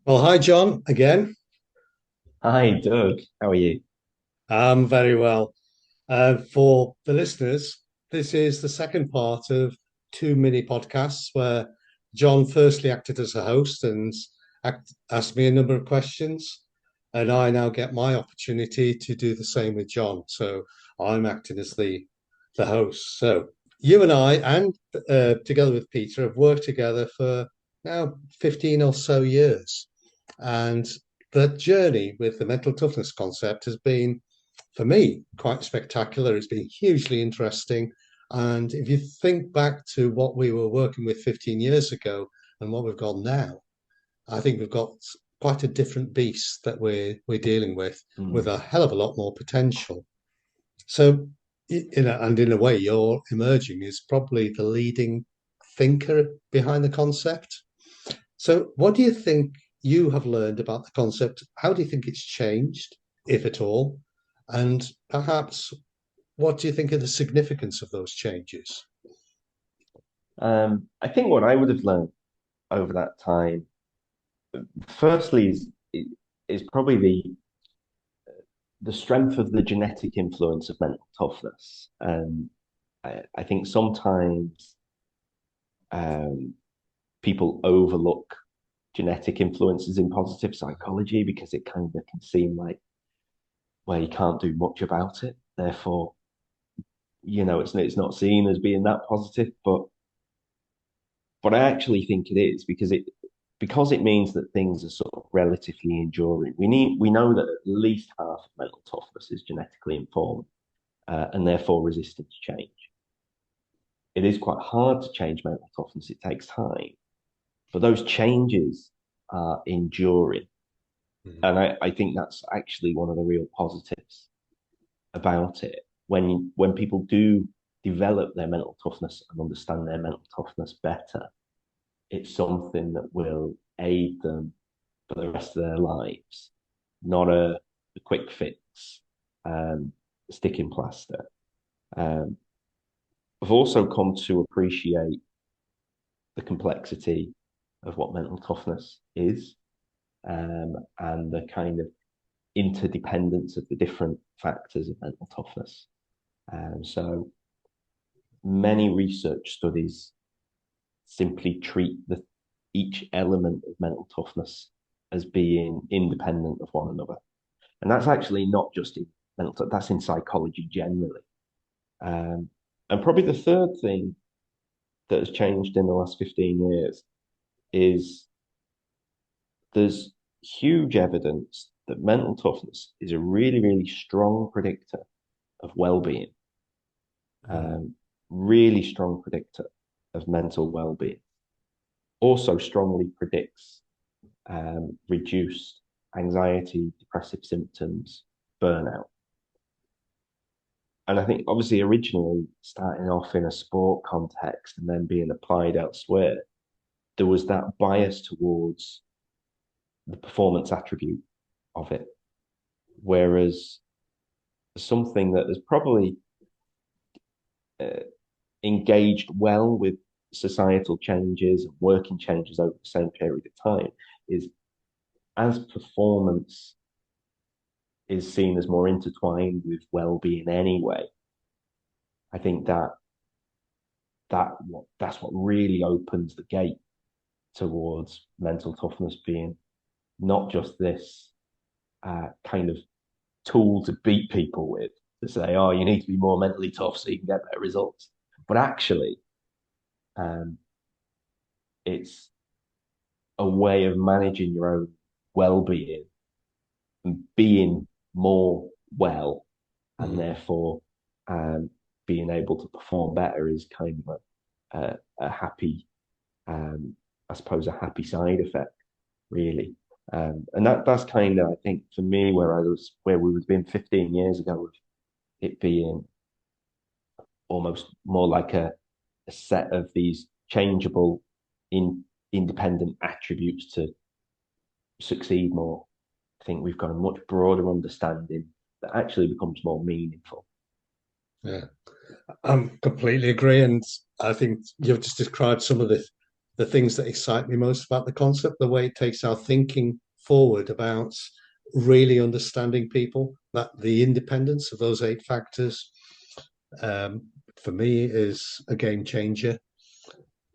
Well, hi, John, again. Hi, Doug. How are you? I'm very well. For the listeners, this is the second part of two mini podcasts where John firstly acted as a host and asked me a number of questions, and I now get my opportunity to do the same with John. So I'm acting as the host. So you and I, and together with Peter, have worked together for now 15 or so years. And the journey with the mental toughness concept has been, for me, quite spectacular. It's been hugely interesting. And if you think back to what we were working with 15 years ago and what we've got now, I think we've got quite a different beast that we're dealing with Mm. a hell of a lot more potential. So, and in a way, you're emerging as probably the leading thinker behind the concept. So, what do you think you have learned about the concept? How do you think it's changed, if at all? And perhaps, what do you think of the significance of those changes? I think what I would have learned over that time, firstly, is probably the strength of the genetic influence of mental toughness. I think sometimes um, people overlook genetic influences in positive psychology because it kind of can seem like, well, you can't do much about it. Therefore, it's not seen as being that positive. But I actually think it is because it means that things are sort of relatively enduring. We know that at least half of mental toughness is genetically informed and therefore resistant to change. It is quite hard to change mental toughness. It takes time, but those changes are enduring, Mhm. and I think that's actually one of the real positives about it. When people do develop their mental toughness and understand their mental toughness better, it's something that will aid them for the rest of their lives, not a quick fix, um, sticking plaster. Um, I've also come to appreciate the complexity of what mental toughness is, and the kind of interdependence of the different factors of mental toughness. So many research studies simply treat each element of mental toughness as being independent of one another. And that's actually not just in mental, that's in psychology generally. Um, and probably the third thing that has changed in the last 15 years is there's huge evidence that mental toughness is a really, really strong predictor of well-being, Mm. um, really strong predictor of mental well-being. Also strongly predicts reduced anxiety, depressive symptoms, burnout. And I think obviously originally starting off in a sport context and then being applied elsewhere, there was that bias towards the performance attribute of it. Whereas something that has probably uh, engaged well with societal changes and working changes over the same period of time is as performance is seen as more intertwined with well-being anyway. I think that's what really opens the gate towards mental toughness being not just this kind of tool to beat people with, to say, oh, you need to be more mentally tough so you can get better results. But actually, um, it's a way of managing your own well-being and being more well, and Mm. therefore being able to perform better is kind of a happy, um, I suppose, a happy side effect, really. And that's kind of, I think, for me, where we would have been 15 years ago, with it being almost more like a set of these changeable, independent attributes to succeed more. I think we've got a much broader understanding that actually becomes more meaningful. Yeah, I'm completely agree. And I think you've just described some of the the things that excite me most about the concept, the way it takes our thinking forward about really understanding people, that the independence of those 8 factors, um, for me, is a game changer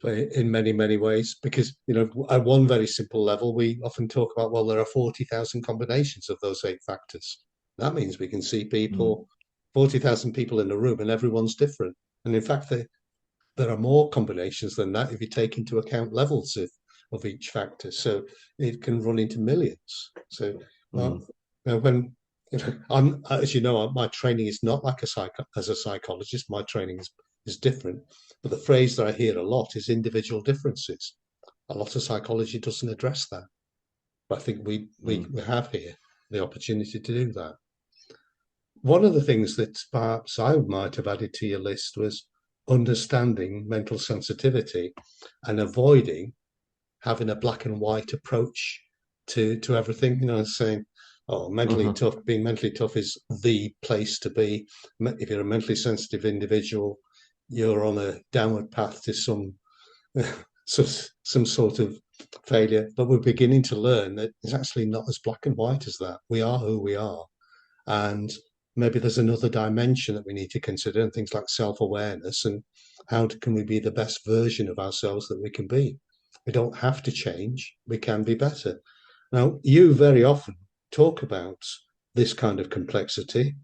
in many, many ways. Because, at one very simple level, we often talk about, well, there are 40,000 combinations of those 8 factors. That means we can see Mm, people, 40,000 people in a room, and everyone's different. And in fact, there are more combinations than that if you take into account levels of each factor. So it can run into millions. So uh, mm, when I'm, as you know, my training is not like as a psychologist. My training is different. But the phrase that I hear a lot is individual differences. A lot of psychology doesn't address that. But I think we mm, have here the opportunity to do that. One of the things that perhaps I might have added to your list was understanding mental sensitivity and avoiding having a black and white approach to everything. Saying, "Oh, mhm. being mentally tough is the place to be." If you're a mentally sensitive individual, you're on a downward path to some sort of failure. But we're beginning to learn that it's actually not as black and white as that. We are who we are, and maybe there's another dimension that we need to consider, and things like self-awareness and how can we be the best version of ourselves that we can be. We don't have to change, we can be better. Now, you very often talk about this kind of complexity,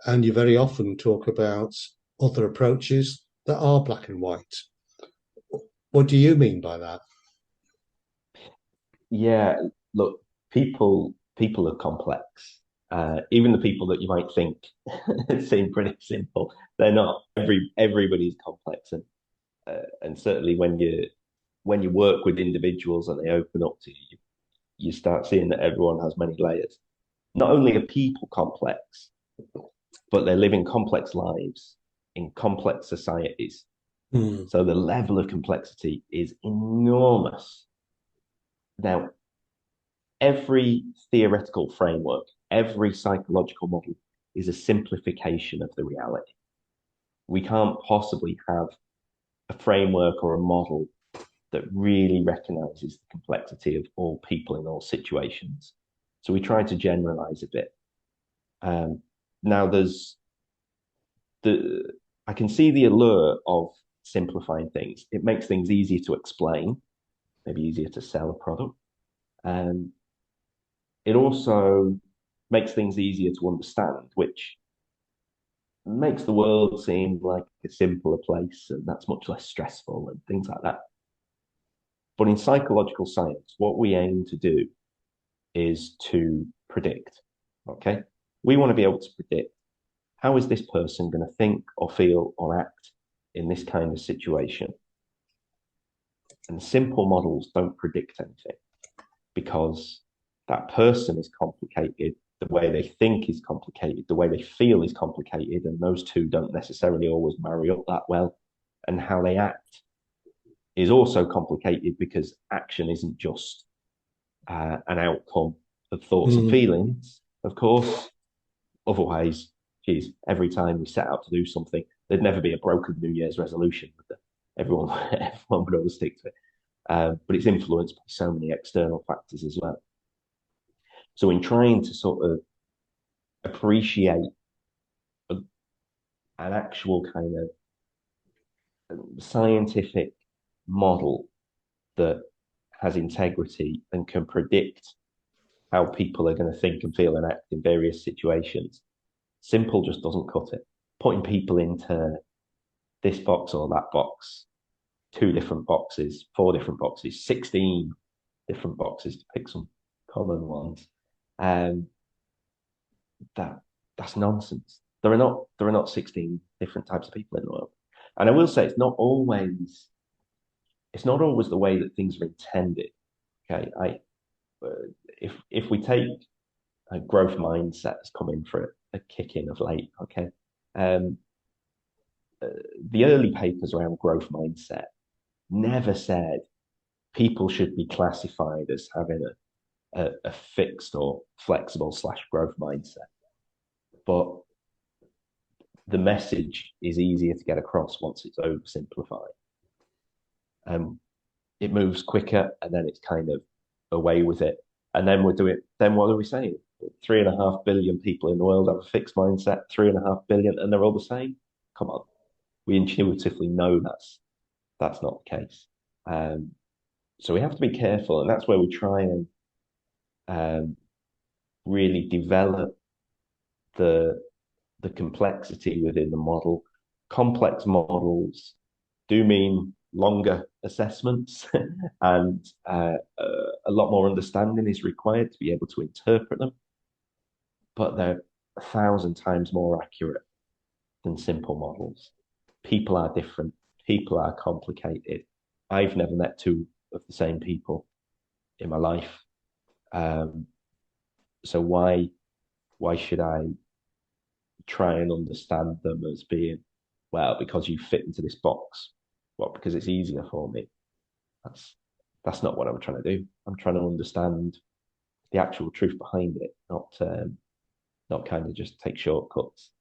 and you very often talk about other approaches that are black and white. What do you mean by that? Yeah, look, people are complex. Even the people that you might think seem pretty simple, they're not. Everybody's complex, and certainly when you work with individuals and they open up to you, you start seeing that everyone has many layers. Not only are people complex, but they're living complex lives in complex societies. Hmm. So the level of complexity is enormous. Now, every theoretical framework, every psychological model is a simplification of the reality. We can't possibly have a framework or a model that really recognizes the complexity of all people in all situations. So we try to generalize a bit. Um, Now, the I can see the allure of simplifying things. It makes things easier to explain, maybe easier to sell a product. Um, it also makes things easier to understand, which makes the world seem like a simpler place, and that's much less stressful and things like that. But in psychological science, what we aim to do is to predict. Okay. We want to be able to predict, how is this person going to think or feel or act in this kind of situation? And simple models don't predict anything because that person is complicated, the way they think is complicated, the way they feel is complicated, and those two don't necessarily always marry up that well. And how they act is also complicated because action isn't just an outcome of thoughts and Hmm. feelings, of course. Otherwise, geez, every time we set out to do something, there'd never be a broken New Year's resolution. Everyone, everyone would always stick to it. But it's influenced by so many external factors as well. So, in trying to sort of appreciate a, an actual kind of scientific model that has integrity and can predict how people are going to think and feel and act in various situations, simple just doesn't cut it. Putting people into this box or that box, 2 different boxes, 4 different boxes, 16 different boxes to pick some common ones. Um, that that's nonsense. There are not 16 different types of people in the world. And I will say it's not always the way that things are intended. Okay. If we take a growth mindset has come in for a kick in of late, okay. Um, uh, the early papers around growth mindset never said people should be classified as having a fixed or flexible slash growth mindset. But the message is easier to get across once it's oversimplified. Um, it moves quicker, and then it's kind of away with it. And then then what are we saying? 3.5 billion people in the world have a fixed mindset, 3.5 billion, and they're all the same. Come on. We intuitively know that's not the case. So we have to be careful, and that's where we try and really develop the complexity within the model. Complex models do mean longer assessments, and a lot more understanding is required to be able to interpret them. But they're 1,000 times more accurate than simple models. People are different. People are complicated. I've never met two of the same people in my life. So why should I try and understand them as being, well, because you fit into this box? What, because it's easier for me? That's not what I'm trying to do. I'm trying to understand the actual truth behind it, not kind of just take shortcuts.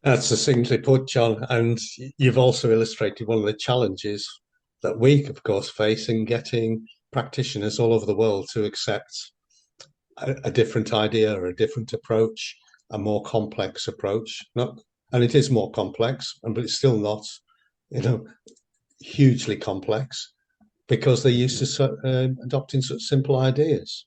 That's succinctly put, John. And you've also illustrated one of the challenges that we, of course, face in getting practitioners all over the world to accept a different idea or a different approach, a more complex approach. And it is more complex, but it's still not, hugely complex because they're used to adopting such simple ideas.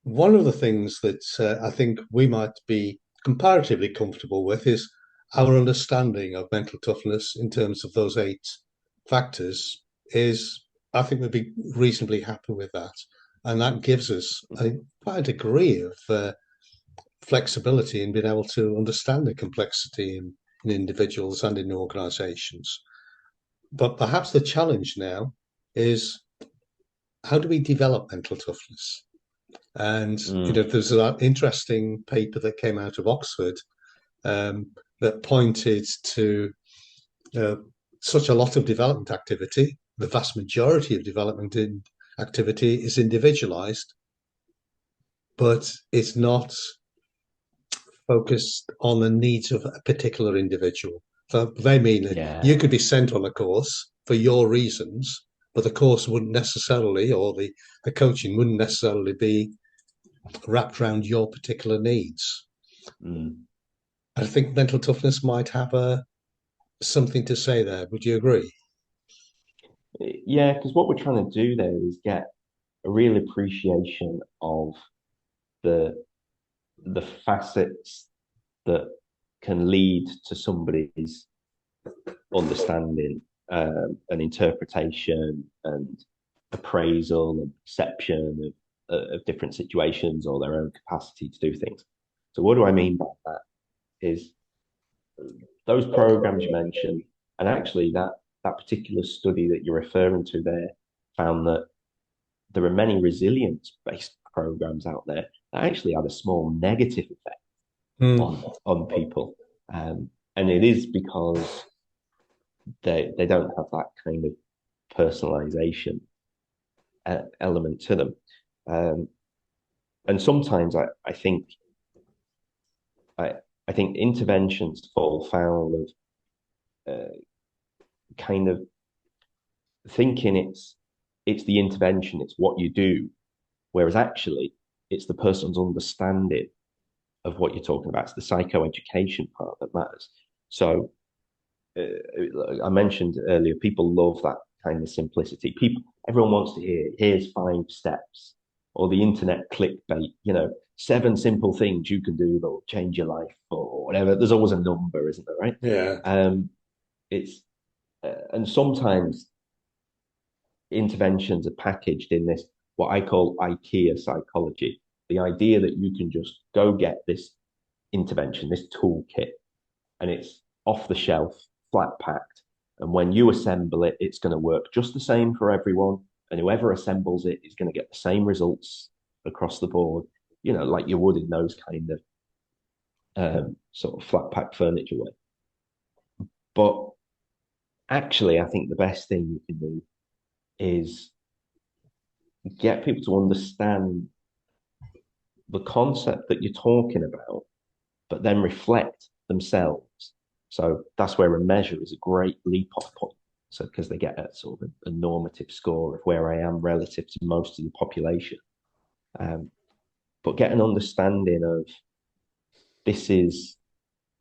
One of the things that I think we might be comparatively comfortable with is our understanding of mental toughness in terms of those 8 factors is, I think we'd be reasonably happy with that. And that gives us quite a degree of flexibility in being able to understand the complexity in individuals and in organizations. But perhaps the challenge now is, how do we develop mental toughness? And there's that interesting paper that came out of Oxford that pointed to such a lot of development activity. The vast majority of development activity is individualized, but it's not focused on the needs of a particular individual. So they mean that you could be sent on a course for your reasons, but the course wouldn't necessarily, or the coaching wouldn't necessarily be wrapped around your particular needs. I think mental toughness might have something to say there. Would you agree? Yeah, because what we're trying to do there is get a real appreciation of the facets that can lead to somebody's understanding and interpretation and appraisal and perception of different situations or their own capacity to do things. So what do I mean by that? Is those programs you mentioned, and actually that particular study that you're referring to there found that there are many resilience-based programs out there that actually had a small negative effect on people. And it is because they don't have that kind of personalization element to them. And sometimes I think interventions fall foul of kind of thinking it's the intervention, it's what you do, whereas actually it's the person's understanding of what you're talking about. It's the psychoeducation part that matters. So I mentioned earlier, people love that kind of simplicity. Everyone wants to hear, here's 5 steps, or the internet clickbait, 7 simple things you can do that'll change your life, or whatever. There's always a number, isn't there, right? Yeah. And sometimes interventions are packaged in this, what I call IKEA psychology, the idea that you can just go get this intervention, this toolkit, and it's off the shelf, flat packed. And when you assemble it, it's going to work just the same for everyone. And whoever assembles it is going to get the same results across the board, like you would in those kind of sort of flat pack furniture way. But actually, I think the best thing you can do is get people to understand the concept that you're talking about, but then reflect themselves. So that's where a measure is a great leap off point. So because they get a sort of a normative score of where I am relative to most of the population. But get an understanding of this is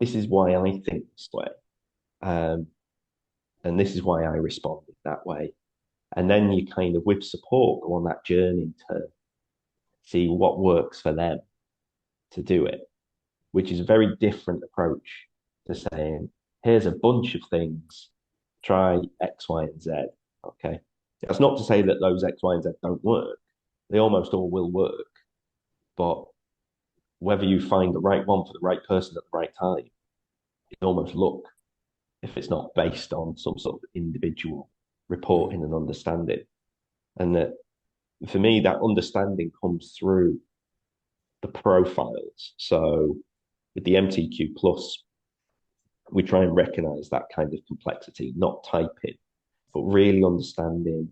why I think this way. And this is why I responded that way. And then you kind of, with support, go on that journey to see what works for them to do it, which is a very different approach to saying, here's a bunch of things, try X, Y, and Z. Okay. That's not to say that those X, Y, and Z don't work. They almost all will work. But whether you find the right one for the right person at the right time, it almost luck if it's not based on some sort of individual reporting and understanding. And that for me, that understanding comes through the profiles. So with the MTQ plus, we try and recognize that kind of complexity, not typing, but really understanding.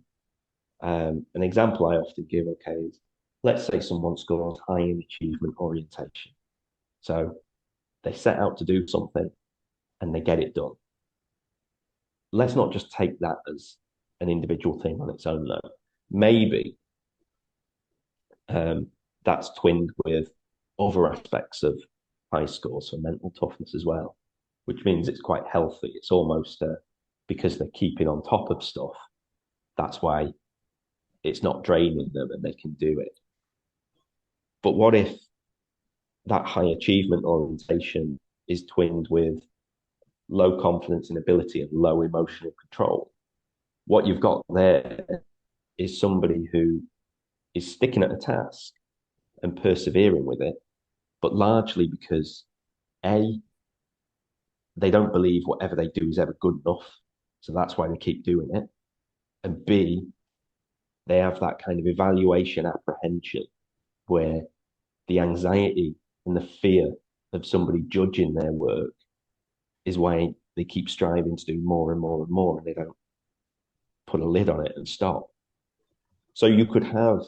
An example I often give, okay, is let's say someone scores high in achievement orientation. So they set out to do something and they get it done. Let's not just take that as an individual thing on its own, though. Maybe that's twinned with other aspects of high scores for mental toughness as well, which means it's quite healthy. It's almost because they're keeping on top of stuff. That's why it's not draining them and they can do it. But what if that high achievement orientation is twinned with low confidence in ability and low emotional control? What you've got there is somebody who is sticking at a task and persevering with it, but largely because A, they don't believe whatever they do is ever good enough. So that's why they keep doing it. And B, they have that kind of evaluation apprehension where the anxiety and the fear of somebody judging their work is why they keep striving to do more and more and more, and they don't put a lid on it and stop. So you could have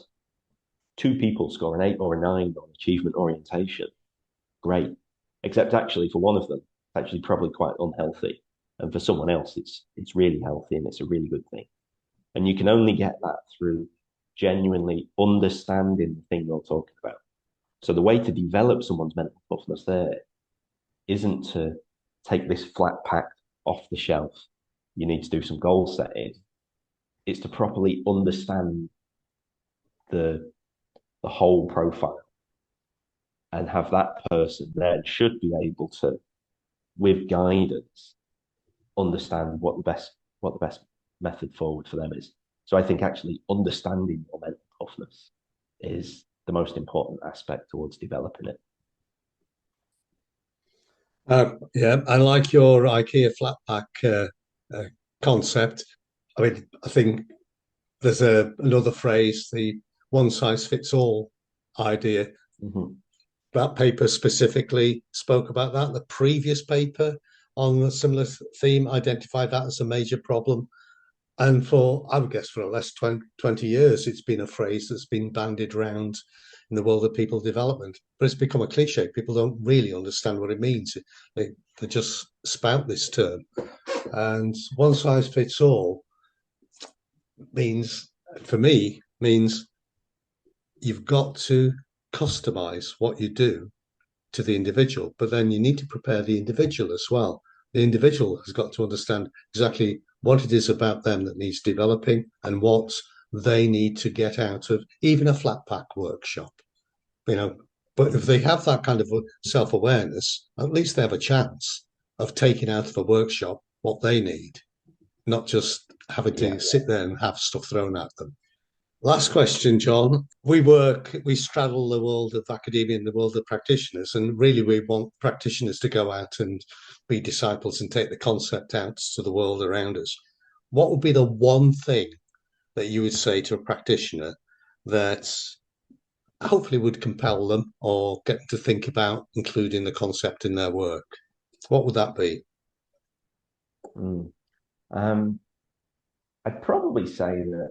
two people score an 8 or a 9 on achievement orientation. Great. Except actually for one of them, it's actually probably quite unhealthy. And for someone else, it's really healthy and it's a really good thing. And you can only get that through genuinely understanding the thing you're talking about. So the way to develop someone's mental toughness there isn't to take this flat pack off the shelf. You need to do some goal setting. It's to properly understand the whole profile and have that person then should be able to, with guidance, understand what the best method forward for them is. So I think actually understanding your mental toughness is the most important aspect towards developing it. Yeah, I like your IKEA flat pack concept. I mean, I think there's another phrase, the one size fits all idea. Mm-hmm. That paper specifically spoke about that. The previous paper on a similar theme identified that as a major problem. And I would guess, for the last 20 years, it's been a phrase that's been bandied around in the world of people development. But it's become a cliche. People don't really understand what it means. They just spout this term. And one size fits all means, for me, means you've got to customize what you do to the individual, but then you need to prepare the individual as well. The individual has got to understand exactly what it is about them that needs developing and what they need to get out of even a flat pack workshop. But if they have that kind of self-awareness, at least they have a chance of taking out of a workshop what they need, not just having to sit there and have stuff thrown at them. Last question, John. We straddle the world of academia and the world of practitioners, and really we want practitioners to go out and be disciples and take the concept out to the world around us. What would be the one thing that you would say to a practitioner that hopefully would compel them or get them to think about including the concept in their work? What would that be? I'd probably say that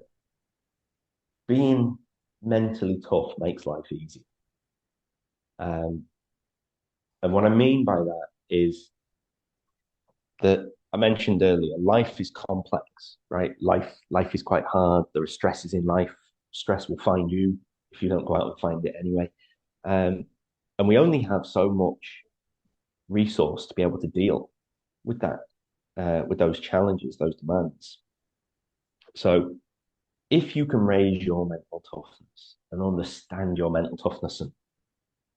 being mentally tough makes life easy. And what I mean by that is that I mentioned earlier, life is complex, right? Life is quite hard. There are stresses in life. Stress will find you if you don't go out and find it anyway. Um, and we only have so much resource to be able to deal with that, with those challenges, those demands. So if you can raise your mental toughness and understand your mental toughness and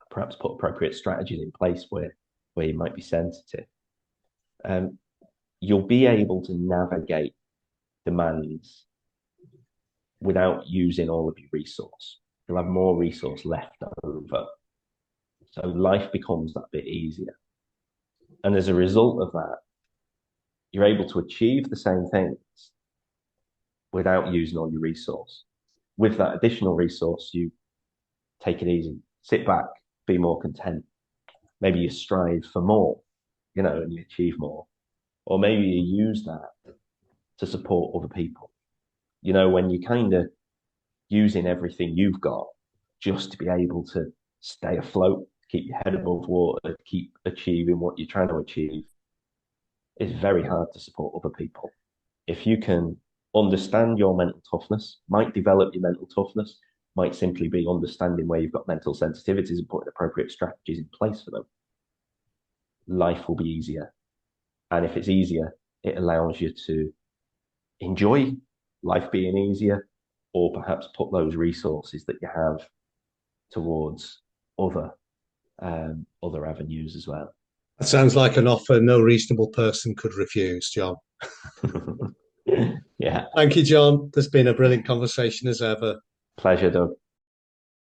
perhaps put appropriate strategies in place where you might be sensitive, um, you'll be able to navigate demands without using all of your resource. You'll have more resource left over. So life becomes that bit easier. And as a result of that, you're able to achieve the same things without using all your resource. With that additional resource, you take it easy, sit back, be more content. Maybe you strive for more, and you achieve more. Or maybe you use that to support other people. When you're kind of using everything you've got just to be able to stay afloat, keep your head above water, keep achieving what you're trying to achieve, it's very hard to support other people. If you can understand your mental toughness, might develop your mental toughness, might simply be understanding where you've got mental sensitivities and putting appropriate strategies in place for them, life will be easier. And if it's easier, it allows you to enjoy life being easier, or perhaps put those resources that you have towards other avenues as well. That sounds like an offer no reasonable person could refuse, John. Yeah. Thank you, John. There's been a brilliant conversation as ever. Pleasure, Doug.